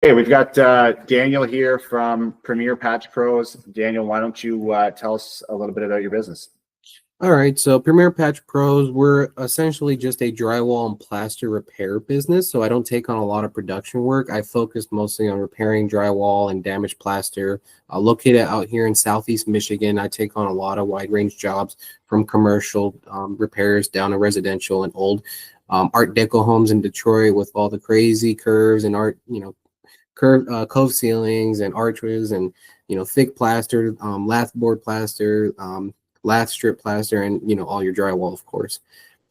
Hey, we've got Daniel here from Premier Patch Pros. Daniel, why don't you tell us a little bit about your business? All right, so Premier Patch Pros, we're essentially just a drywall and plaster repair business. So I don't take on a lot of production work. I focus mostly on repairing drywall and damaged plaster. Located out here in Southeast Michigan, I take on a lot of wide range jobs from commercial repairs down to residential and old Art Deco homes in Detroit with all the crazy curves and cove ceilings and arches and thick plaster, lath board plaster, lath strip plaster, and all your drywall, of course.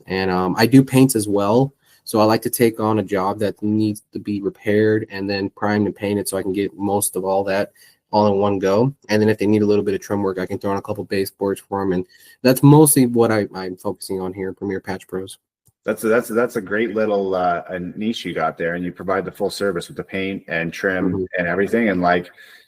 And I do paints as well. So I like to take on a job that needs to be repaired and then primed and painted so I can get most of all that all in one go. And then if they need a little bit of trim work, I can throw on a couple baseboards for them. And that's mostly what I'm focusing on here at Premier Patch Pros. That's a great little a niche you got there, and you provide the full service with the paint and trim and everything, and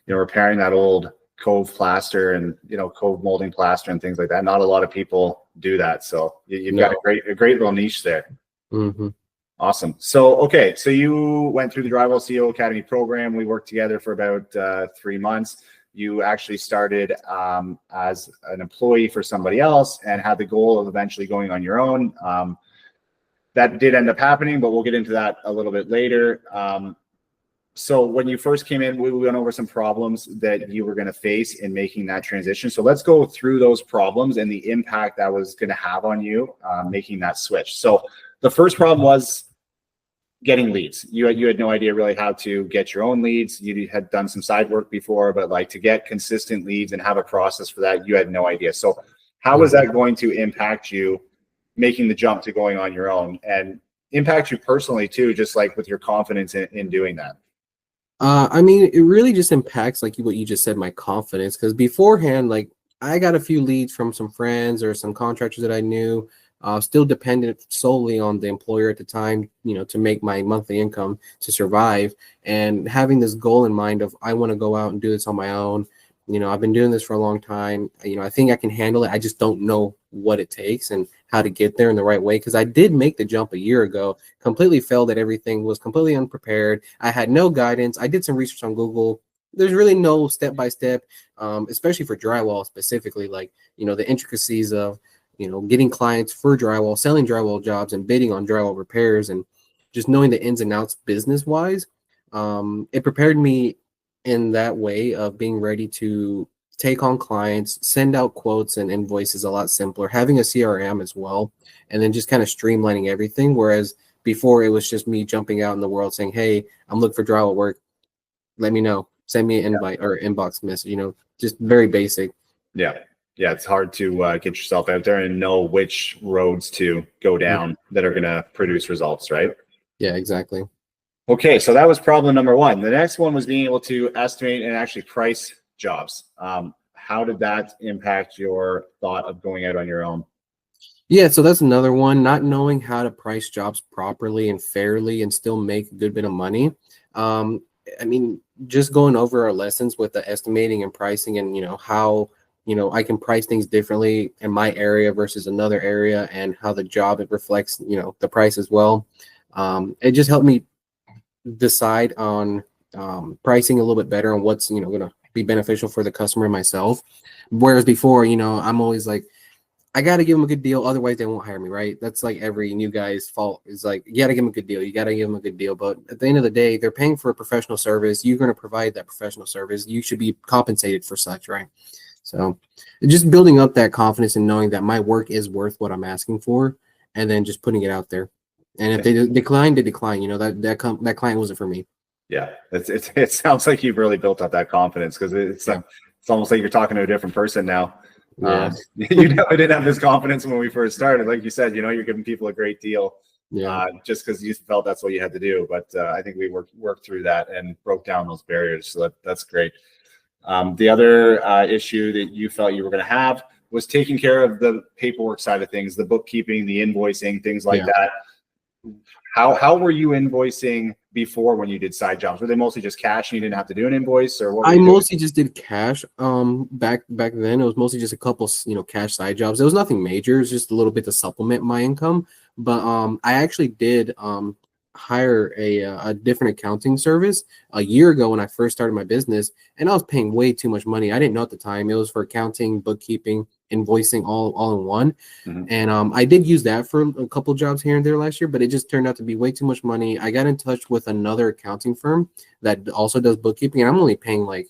repairing that old cove plaster and cove molding plaster and things like that. Not a lot of people do that, so you've got a great little niche there. Awesome. So so you went through the Drywall CEO Academy program. We worked together for about 3 months. You actually started as an employee for somebody else and had the goal of eventually going on your own. That did end up happening, but we'll get into that a little bit later. So when you first came in, we went over some problems that you were going to face in making that transition. So let's go through those problems and the impact that was going to have on you making that switch. So the first problem was getting leads. You had no idea really how to get your own leads. You had done some side work before, but to get consistent leads and have a process for that, you had no idea. So how was that going to impact you making the jump to going on your own, and impact you personally too, just with your confidence in doing that? I mean, it really just impacts what you just said, my confidence, because beforehand, I got a few leads from some friends or some contractors that I knew, still dependent solely on the employer at the time, to make my monthly income to survive, and having this goal in mind of I want to go out and do this on my own. I've been doing this for a long time. I think I can handle it. I just don't know what it takes and how to get there in the right way. Because I did make the jump a year ago, completely failed at everything, was completely unprepared. I had no guidance. I did some research on Google. There's really no step-by-step, especially for drywall specifically, the intricacies of, getting clients for drywall, selling drywall jobs and bidding on drywall repairs, and just knowing the ins and outs business-wise. It prepared me in that way of being ready to take on clients, send out quotes and invoices a lot simpler, having a CRM as well, and then just kind of streamlining everything. Whereas before it was just me jumping out in the world saying, hey, I'm looking for drywall work. Let me know. Send me an invite or inbox message, just very basic. Yeah. It's hard to get yourself out there and know which roads to go down that are going to produce results, right? Yeah, exactly. Okay, so that was problem number one. The next one was being able to estimate and actually price jobs. How did that impact your thought of going out on your own? Yeah, so that's another one, not knowing how to price jobs properly and fairly and still make a good bit of money. I mean, just going over our lessons with the estimating and pricing and, how, I can price things differently in my area versus another area, and how the job, it reflects, the price as well. It just helped me decide on pricing a little bit better on what's going to be beneficial for the customer and myself. Whereas before, I'm always I got to give them a good deal, otherwise they won't hire me, right? That's every new guy's fault, is you got to give them a good deal. You got to give them a good deal. But at the end of the day, they're paying for a professional service. You're going to provide that professional service. You should be compensated for such, right? So just building up that confidence and knowing that my work is worth what I'm asking for, and then just putting it out there. And if they decline, they decline. That client wasn't for me. Yeah, it sounds like you've really built up that confidence, because it's almost like you're talking to a different person now. Yeah. I didn't have this confidence when we first started. Like you said, you're giving people a great deal, just because you felt that's what you had to do. But I think we worked through that and broke down those barriers. So that's great. The other issue that you felt you were going to have was taking care of the paperwork side of things, the bookkeeping, the invoicing, things like that. How were you invoicing before when you did side jobs? Were they mostly just cash and you didn't have to do an invoice, or what? I mostly just did cash. Back then it was mostly just a couple, cash side jobs. There was nothing major. It was just a little bit to supplement my income. But I actually did hire a different accounting service a year ago when I first started my business, and I was paying way too much money. I didn't know at the time. It was for accounting, bookkeeping, invoicing, all in one. Mhm. And I did use that for a couple jobs here and there last year, but it just turned out to be way too much money. I got in touch with another accounting firm that also does bookkeeping, and I'm only paying like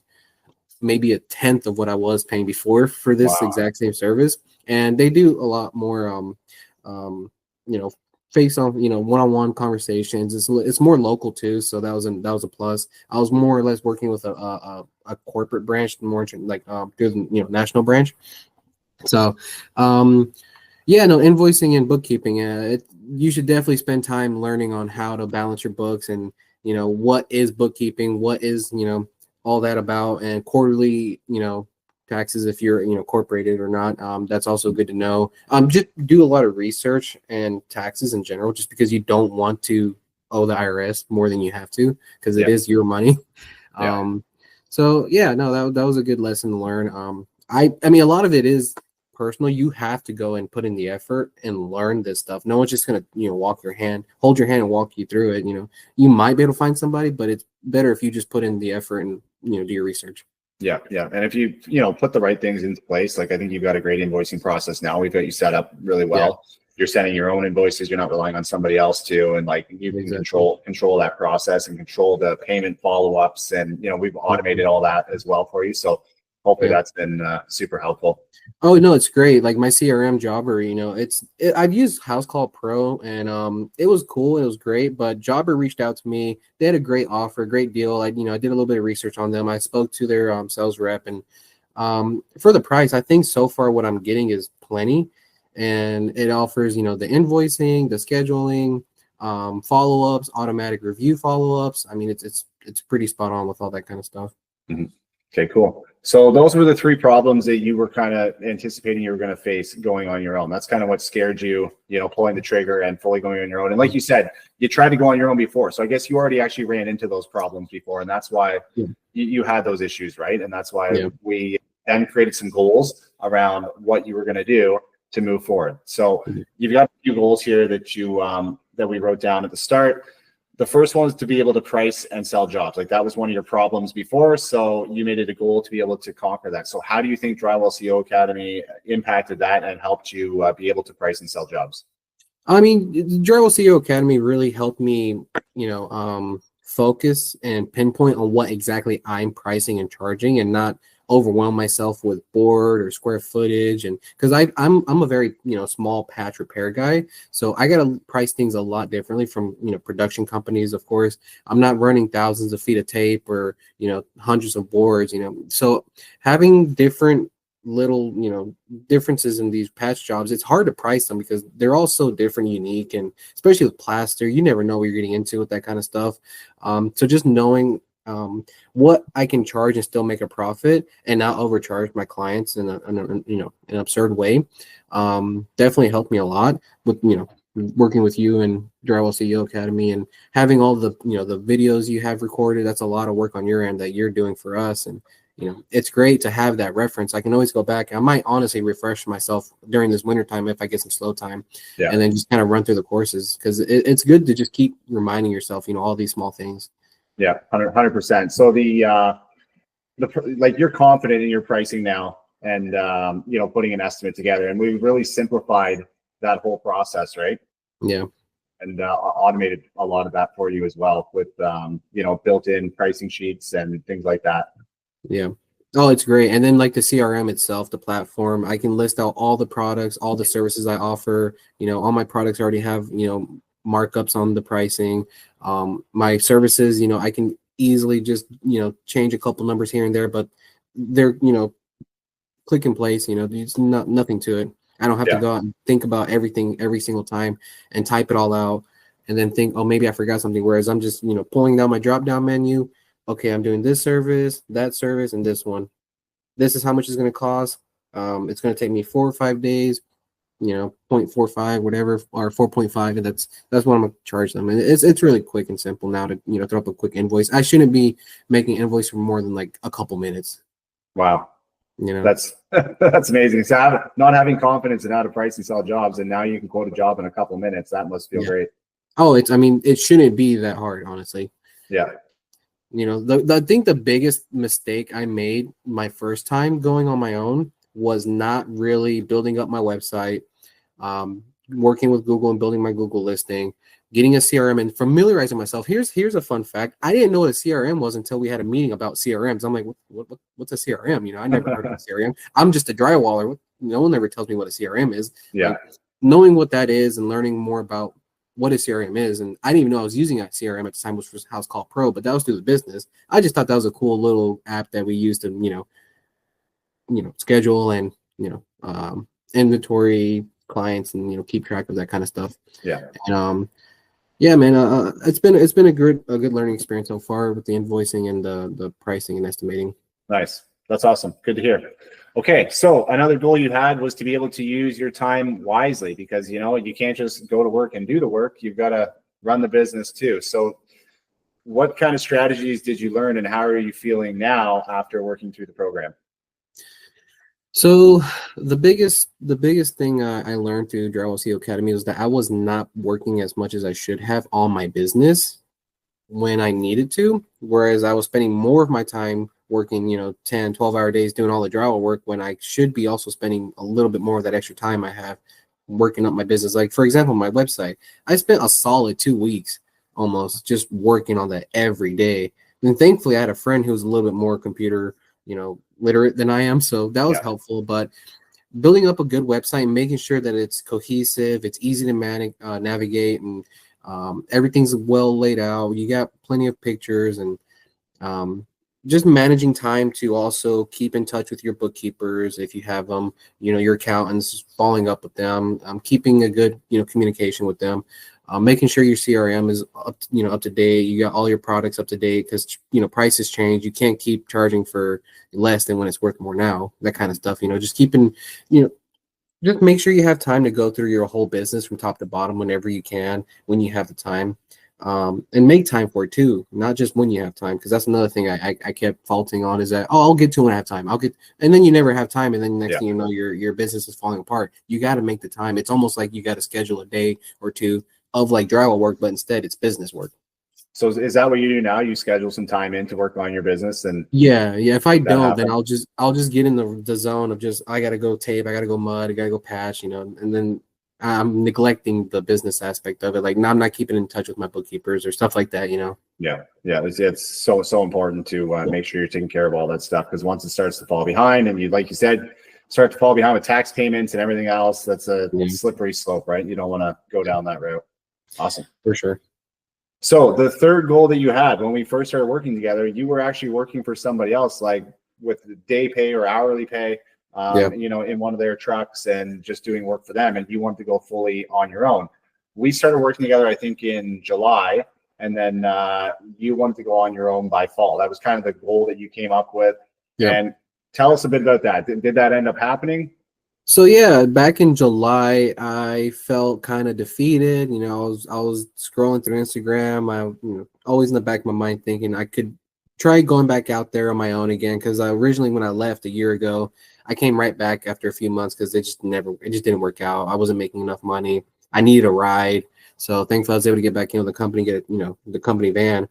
maybe a tenth of what I was paying before for this Wow. exact same service. And they do a lot more, you know, face on, one-on-one conversations. It's more local too, so that was a plus. I was more or less working with a corporate branch, more like through the national branch. So, yeah, no, invoicing and bookkeeping. You should definitely spend time learning on how to balance your books and what is bookkeeping, what is all that about, and quarterly taxes if you're incorporated or not. That's also good to know. Just do a lot of research and taxes in general, just because you don't want to owe the IRS more than you have to, because it Yeah. is your money. Yeah. So yeah, no, that was a good lesson to learn. I mean, a lot of it is personal. You have to go and put in the effort and learn this stuff. No one's just gonna hold your hand and walk you through it. You might be able to find somebody, but it's better if you just put in the effort and do your research. Yeah, yeah. And if you, put the right things into place, like I think you've got a great invoicing process now. We've got you set up really well. Yeah. You're sending your own invoices. You're not relying on somebody else to, and like you can control that process and control the payment follow-ups. And, we've automated all that as well for you. So hopefully that's been super helpful. Oh no, it's great. Like my CRM Jobber, I've used House Call Pro, and it was cool. It was great, but Jobber reached out to me. They had a great offer, great deal. I did a little bit of research on them. I spoke to their sales rep, and for the price, I think so far what I'm getting is plenty, and it offers the invoicing, the scheduling, follow-ups, automatic review follow-ups. I mean, it's pretty spot on with all that kind of stuff. Mm-hmm. Okay, cool. So those were the three problems that you were kind of anticipating you were going to face going on your own. That's kind of what scared you, pulling the trigger and fully going on your own. And like you said, you tried to go on your own before. So I guess you already actually ran into those problems before. And that's why you had those issues, right? And that's why we then created some goals around what you were going to do to move forward. So you've got a few goals here that you that we wrote down at the start. The first one is to be able to price and sell jobs. Like that was one of your problems before. So you made it a goal to be able to conquer that. So how do you think Drywall CEO Academy impacted that and helped you be able to price and sell jobs? I mean, Drywall CEO Academy really helped me, focus and pinpoint on what exactly I'm pricing and charging, and not overwhelm myself with board or square footage. And because I'm a very small patch repair guy, so I got to price things a lot differently from production companies. Of course, I'm not running thousands of feet of tape or hundreds of boards. So having different little differences in these patch jobs, it's hard to price them because they're all so different, unique, and especially with plaster, you never know what you're getting into with that kind of stuff. So just knowing what I can charge and still make a profit and not overcharge my clients in an absurd way, definitely helped me a lot with working with you and Drywall CEO Academy, and having all the the videos you have recorded. That's a lot of work on your end that you're doing for us, and it's great to have that reference. I can always go back. I might honestly refresh myself during this winter time if I get some slow time, and then just kind of run through the courses, because it's good to just keep reminding yourself all these small things. Yeah, 100%. So like you're confident in your pricing now, and putting an estimate together, and we really simplified that whole process, right? Yeah. And automated a lot of that for you as well with built-in pricing sheets and things like that. Yeah. Oh, it's great. And then like the CRM itself, the platform, I can list out all the products, all the services I offer. All my products already have markups on the pricing. My services, I can easily just change a couple numbers here and there, but they're click and place. It's nothing to it. I don't have to go out and think about everything every single time and type it all out and then think, oh, maybe I forgot something. Whereas I'm just pulling down my drop down menu. Okay, I'm doing this service, that service, and this one. This is how much it's going to cost. It's going to take me 4 or 5 days. 0.45, whatever, or 4.5, and that's what I'm gonna charge them. And it's really quick and simple now to throw up a quick invoice. I shouldn't be making invoice for more than like a couple minutes. Wow, that's amazing. So not having confidence in how to price and sell jobs, and now you can quote a job in a couple minutes. That must feel great. Oh, I mean, it shouldn't be that hard, honestly. Yeah. You know, I think the biggest mistake I made my first time going on my own was not really building up my website, working with Google and building my Google listing, getting a CRM and familiarizing myself. Here's a fun fact. I didn't know what a CRM was until we had a meeting about CRMs. I'm like, what's a CRM? You know, I never heard of a CRM. I'm just a drywaller. No one ever tells me what a CRM is. Yeah. Like, knowing what that is and learning more about what a CRM is, and I didn't even know I was using that CRM at the time, which was House Call Pro, but that was through the business. I just thought that was a cool little app that we used to, schedule and inventory clients and keep track of that kind of stuff. Yeah. And yeah, man, it's been a good learning experience so far with the invoicing and the pricing and estimating. Nice. That's awesome. Good to hear. Okay, so another goal you had was to be able to use your time wisely, because you can't just go to work and do the work. You've got to run the business too. So what kind of strategies did you learn, and how are you feeling now after working through the program? So the biggest thing I learned through Drywall CEO Academy was that I was not working as much as I should have on my business when I needed to, whereas I was spending more of my time working 10 12-hour days doing all the drywall work, when I should be also spending a little bit more of that extra time I have working up my business. Like, for example, my website, I spent a solid 2 weeks almost just working on that every day. And thankfully I had a friend who was a little bit more computer literate than I am, so that was helpful. But building up a good website and making sure that it's cohesive, it's easy to navigate, and everything's well laid out, you got plenty of pictures, and just managing time to also keep in touch with your bookkeepers if you have them, your accountants, following up with them, keeping a good communication with them, making sure your CRM is up to date, you got all your products up to date, because prices change. You can't keep charging for less than when it's worth more now, that kind of stuff. Just keeping just make sure you have time to go through your whole business from top to bottom whenever you can, when you have the time, and make time for it too, not just when you have time. Because that's another thing I kept faulting on, is that, I'll get to when I have time, and then you never have time, and then next thing you know, your business is falling apart. You got to make the time. It's almost like you got to schedule a day or two of like drywall work, but instead it's business work. So is that what you do now? You schedule some time in to work on your business? And yeah, if I don't, then I'll just get in the zone of just, I gotta go tape, I gotta go mud, I gotta go patch, and then I'm neglecting the business aspect of it. Like, now I'm not keeping in touch with my bookkeepers or stuff like that. Yeah, it's so important to make sure you're taking care of all that stuff, because once it starts to fall behind, and like you said, start to fall behind with tax payments and everything else, that's a slippery slope, right? You don't want to go down that route. Awesome. For sure. So the third goal that you had when we first started working together, you were actually working for somebody else, like with day pay or hourly pay, in one of their trucks, and just doing work for them. And you wanted to go fully on your own. We started working together, I think, in July, and then you wanted to go on your own by fall. That was kind of the goal that you came up with. Yeah. And tell us a bit about that. Did that end up happening? So yeah, back in July, I felt kind of defeated. I was scrolling through Instagram. I always in the back of my mind thinking I could try going back out there on my own again, because originally, when I left a year ago, I came right back after a few months because it just didn't work out. I wasn't making enough money. I needed a ride, so thankfully I was able to get back the company, get the company van.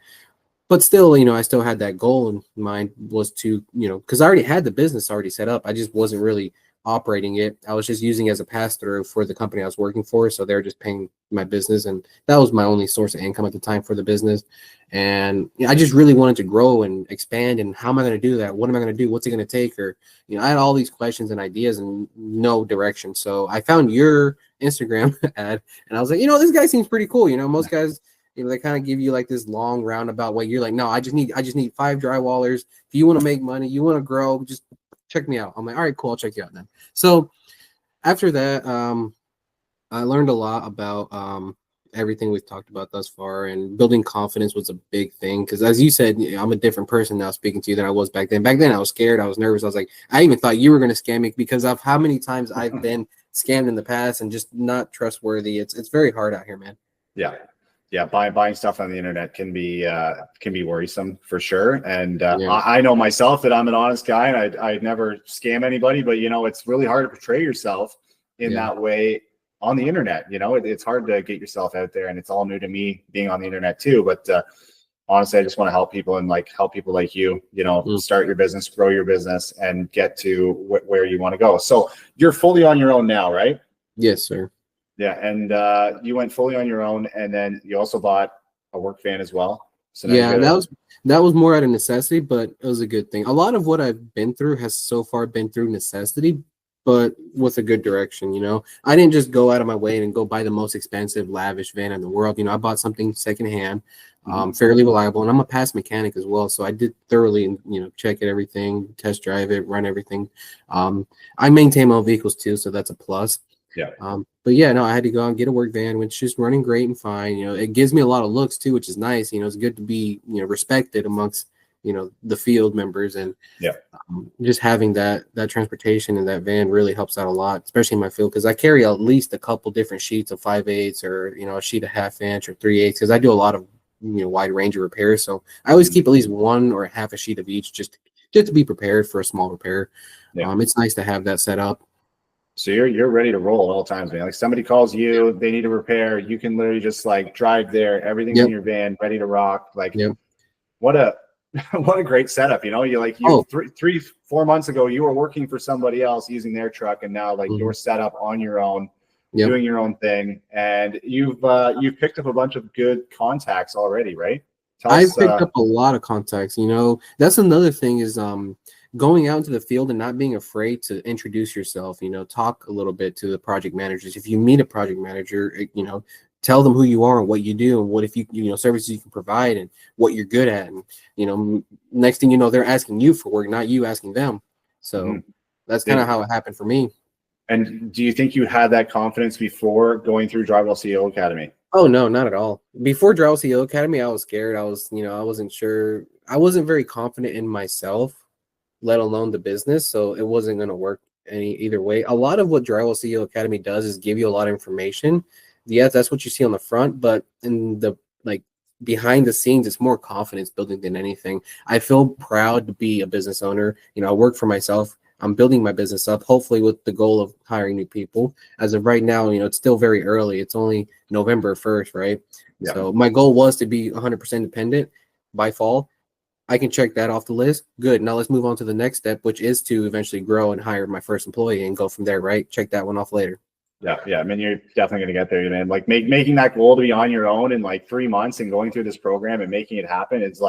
But still, I still had that goal in mind, was to because I already had the business already set up. I just wasn't really operating it. I was just using it as a pass-through for the company I was working for, so they're just paying my business, and that was my only source of income at the time for the business. And I just really wanted to grow and expand, and how am I going to do that? What am I going to do? What's it going to take? Or I had all these questions and ideas and no direction. So I found your Instagram ad, and I was like, this guy seems pretty cool. Most guys, they kind of give you like this long roundabout way. You're like, no, I just need 5 drywallers. If you want to make money, you want to grow, just check me out. I'm like, all right, cool, I'll check you out then. So after that, I learned a lot about everything we've talked about thus far, and building confidence was a big thing, because as you said, I'm a different person now speaking to you than I was back then. Back then I was scared, I was nervous, I was like, I even thought you were going to scam me because of how many times I've been scammed in the past and just not trustworthy. It's very hard out here, man. Yeah, buying stuff on the internet can be worrisome for sure. And I know myself that I'm an honest guy, and I never scam anybody, but it's really hard to portray yourself in that way on the internet. It's hard to get yourself out there, and it's all new to me being on the internet too. But honestly, I just want to help people and help people like you, start your business, grow your business, and get to where you want to go. So you're fully on your own now, right? Yes, sir. Yeah. And you went fully on your own, and then you also bought a work van as well. So yeah, that was more out of necessity, but it was a good thing. A lot of what I've been through has so far been through necessity, but with a good direction. I didn't just go out of my way and go buy the most expensive, lavish van in the world. I bought something secondhand, fairly reliable, and I'm a past mechanic as well. So I did thoroughly, check it, everything, test drive it, run everything. I maintain my own vehicles too, so that's a plus. Yeah. But yeah, no, I had to go out and get a work van, which is running great and fine. It gives me a lot of looks too, which is nice. It's good to be, respected amongst, the field members, and just having that transportation in that van really helps out a lot, especially in my field, because I carry at least a couple different sheets of 5/8 or, a sheet of 1/2 inch or 3/8, because I do a lot of, wide range of repairs. So I always keep at least one or half a sheet of each just to be prepared for a small repair. Yeah. It's nice to have that set up. So you're ready to roll at all times, man. Like somebody calls you, they need a repair, you can literally just drive there, everything's in your van, ready to rock. What a what a great setup, you 3-4 months ago you were working for somebody else using their truck, and now you're set up on your own, doing your own thing, and you've picked up a bunch of good contacts already, right? I've picked up a lot of contacts. That's another thing is going out into the field and not being afraid to introduce yourself, talk a little bit to the project managers. If you meet a project manager, tell them who you are and what you do and what, if you services you can provide and what you're good at. And, next thing you know, they're asking you for work, not you asking them. So that's kind of how it happened for me. And do you think you had that confidence before going through Drywall CEO Academy? Oh, no, not at all. Before Drywall CEO Academy, I was scared. I wasn't sure. I wasn't very confident in myself, let alone the business. So it wasn't going to work either way. A lot of what Drywall CEO Academy does is give you a lot of information. Yes, that's what you see on the front, but in the behind the scenes, it's more confidence building than anything. I feel proud to be a business owner. I work for myself. I'm building my business up, hopefully with the goal of hiring new people. As of right now, it's still very early. It's only November 1st, right? Yeah. So my goal was to be 100% independent by fall. I can check that off the list. Good. Now let's move on to the next step, which is to eventually grow and hire my first employee and go from there, right? Check that one off later. Yeah. I mean, you're definitely going to get there, man. Making that goal to be on your own in 3 months and going through this program and making it happen is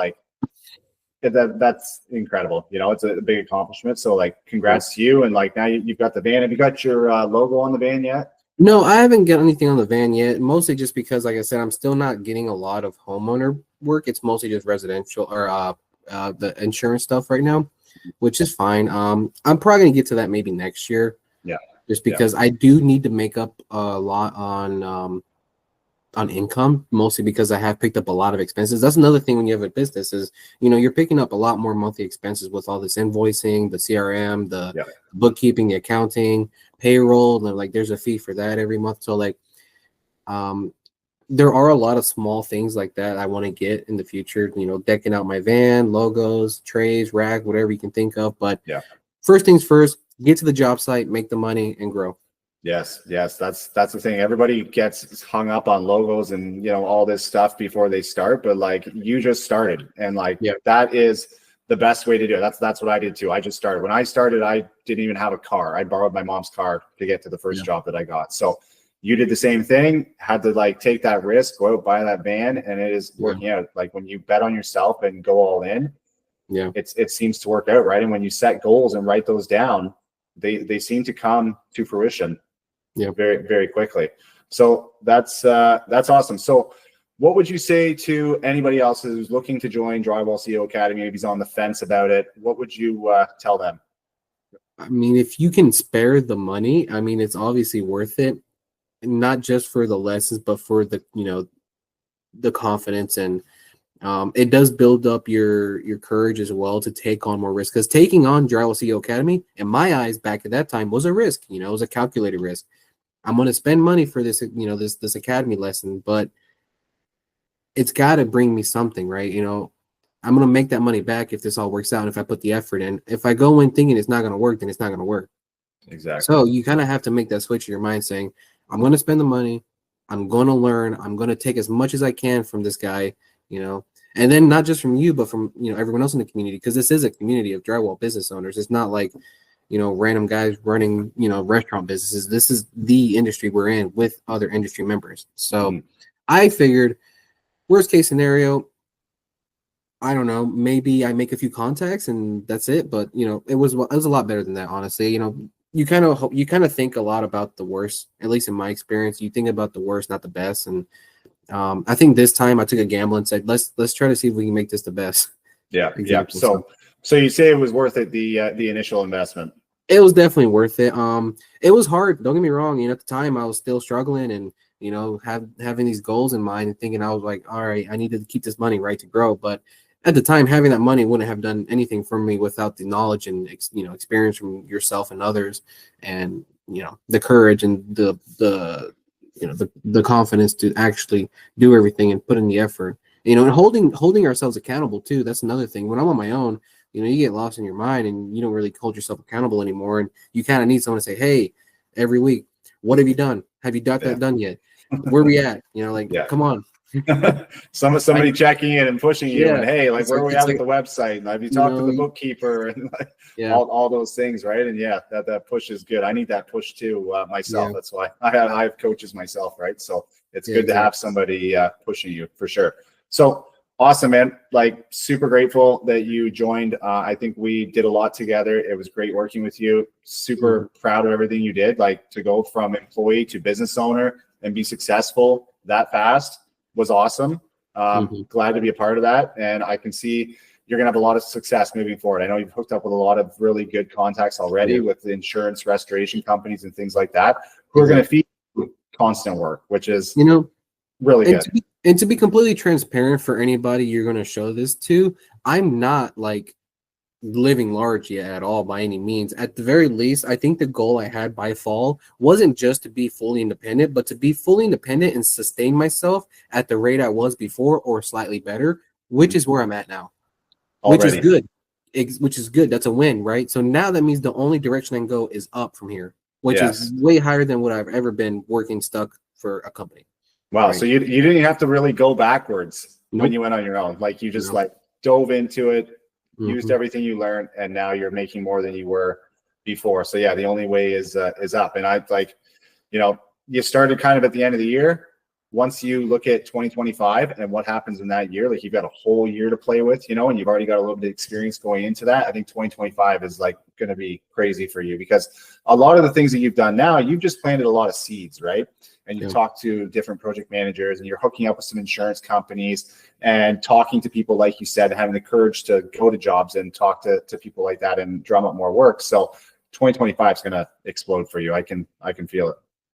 that's incredible. It's a big accomplishment. So congrats to you. And now you've got the van. Have you got your logo on the van yet? No, I haven't got anything on the van yet. Mostly just because, like I said, I'm still not getting a lot of homeowner work. It's mostly just residential or the insurance stuff right now, which is fine. I'm probably gonna get to that maybe next year. Yeah. Just because I do need to make up a lot on income, mostly because I have picked up a lot of expenses. That's another thing when you have a business is, you're picking up a lot more monthly expenses with all this invoicing, the CRM, the bookkeeping, the accounting, payroll, and there's a fee for that every month. So there are a lot of small things like that I want to get in the future, decking out my van, logos, trays, rack, whatever you can think of. But first things first, get to the job site, make the money, and grow. Yes. That's the thing. Everybody gets hung up on logos and all this stuff before they start, but you just started, and that is the best way to do it. That's what I did too. I just started. When I started, I didn't even have a car. I borrowed my mom's car to get to the first job that I got. So you did the same thing, had to take that risk, go out, buy that van, and it is working out. When you bet on yourself and go all in, it seems to work out, right? And when you set goals and write those down, they seem to come to fruition very, very quickly. So that's awesome. So what would you say to anybody else who's looking to join Drywall CEO Academy? Maybe he's on the fence about it. What would you tell them? I mean, if you can spare the money, I mean, it's obviously worth it. Not just for the lessons, but for the the confidence, and it does build up your courage as well to take on more risk. Because taking on Drywall CEO Academy, in my eyes, back at that time, was a risk. It was a calculated risk. I'm going to spend money for this, this academy lesson, but it's got to bring me something, right? I'm going to make that money back if this all works out, and if I put the effort in. If I go in thinking it's not going to work, then it's not going to work. Exactly. So you kind of have to make that switch in your mind saying, I'm going to spend the money. I'm going to learn. I'm going to take as much as I can from this guy, you know, and then not just from you, but from, you know, everyone else in the community, because this is a community of drywall business owners. It's not like, you know, random guys running, you know, restaurant businesses. This is the industry we're in with other industry members. So I figured worst case scenario, I don't know, maybe I make a few contacts and that's it. But, you know, it was a lot better than that, honestly. You know, you kind of think a lot about the worst, at least in my experience. You think about the worst, not the best. And I think this time I took a gamble and said, let's try to see if we can make this the best. Yeah. Example. Yeah. So you say it was worth it, the initial investment? It was definitely worth it. It was hard. Don't get me wrong. You know, at the time I was still struggling and, you know, having these goals in mind and thinking I was like, all right, I need to keep this money, right, to grow. But at the time, having that money wouldn't have done anything for me without the knowledge and, you know, experience from yourself and others, and, you know, the courage and the you know, the confidence to actually do everything and put in the effort, you know, and holding ourselves accountable too. That's another thing. When I'm on my own, you know, you get lost in your mind and you don't really hold yourself accountable anymore. And you kind of need someone to say, hey, every week, what have you done? Have you got that done yet? Where we at? You know, like, come on. Somebody checking in and pushing you, and hey, like, where are we at with the website? And have you talked to the bookkeeper and like, all those things, right? And that push is good. I need that push too myself. That's why I have coaches myself, right? So it's good to have somebody pushing you for sure. So awesome, man. Like, super grateful that you joined. I think we did a lot together. It was great working with you. Super proud of everything you did. Like, to go from employee to business owner and be successful that fast was awesome. Glad to be a part of that. And I can see you're going to have a lot of success moving forward. I know you've hooked up with a lot of really good contacts already with the insurance restoration companies and things like that, who are going to feed you constant work, which is, you know, really good. And to be completely transparent for anybody you're going to show this to, I'm not like living large yet at all by any means. At the very least, I think the goal I had by fall wasn't just to be fully independent, but to be fully independent and sustain myself at the rate I was before or slightly better, which is where I'm at now. Which is good. Which is good. That's a win, right? So now that means the only direction I can go is up from here, which is way higher than what I've ever been working stuck for a company. Wow. Right. So you didn't have to really go backwards when you went on your own. Like, you just like dove into it, used everything you learned, and now you're making more than you were before. So yeah, the only way is up. And I like, you know, you started kind of at the end of the year. Once you look at 2025 and what happens in that year, like, you've got a whole year to play with, you know, and you've already got a little bit of experience going into that. I think 2025 is like going to be crazy for you, because a lot of the things that you've done now, you've just planted a lot of seeds, right? And you talk to different project managers, and you're hooking up with some insurance companies and talking to people, like you said, having the courage to go to jobs and talk to people like that and drum up more work. So 2025 is going to explode for you. I can feel it.